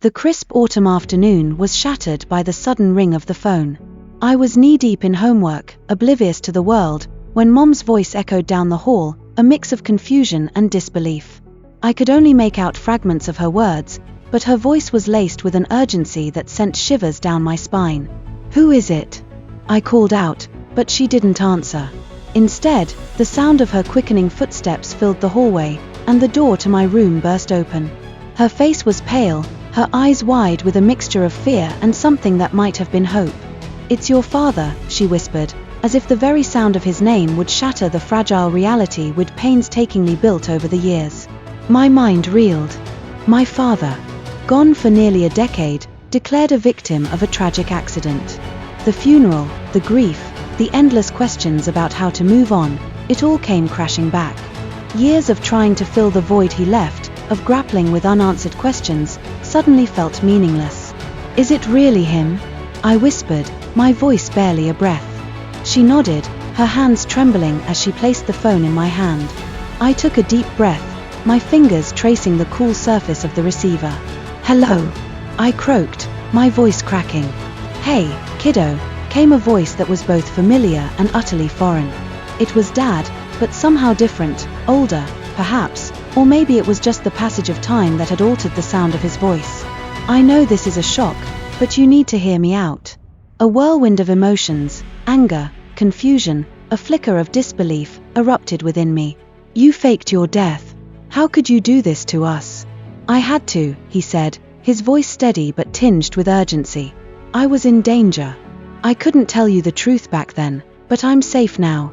The crisp autumn afternoon was shattered by the sudden ring of the phone. I was knee-deep in homework, oblivious to the world, when Mom's voice echoed down the hall, a mix of confusion and disbelief. I could only make out fragments of her words, but her voice was laced with an urgency that sent shivers down my spine. "Who is it?" I called out, but she didn't answer. Instead, the sound of her quickening footsteps filled the hallway, and the door to my room burst open. Her face was pale, her eyes wide with a mixture of fear and something that might have been hope. "It's your father," she whispered, as if the very sound of his name would shatter the fragile reality we'd painstakingly built over the years. My mind reeled. My father, gone for nearly a decade, declared a victim of a tragic accident. The funeral, the grief, the endless questions about how to move on, it all came crashing back. Years of trying to fill the void he left, of grappling with unanswered questions, suddenly felt meaningless. "Is it really him?" I whispered, my voice barely a breath. She nodded, her hands trembling as she placed the phone in my hand. I took a deep breath, my fingers tracing the cool surface of the receiver. "Hello," I croaked, my voice cracking. "Hey, kiddo," came a voice that was both familiar and utterly foreign. It was Dad, but somehow different, older, perhaps, or maybe it was just the passage of time that had altered the sound of his voice. "I know this is a shock, but you need to hear me out." A whirlwind of emotions, anger, confusion, a flicker of disbelief, erupted within me. "You faked your death. How could you do this to us?" "I had to," he said, his voice steady but tinged with urgency. "I was in danger. I couldn't tell you the truth back then, but I'm safe now,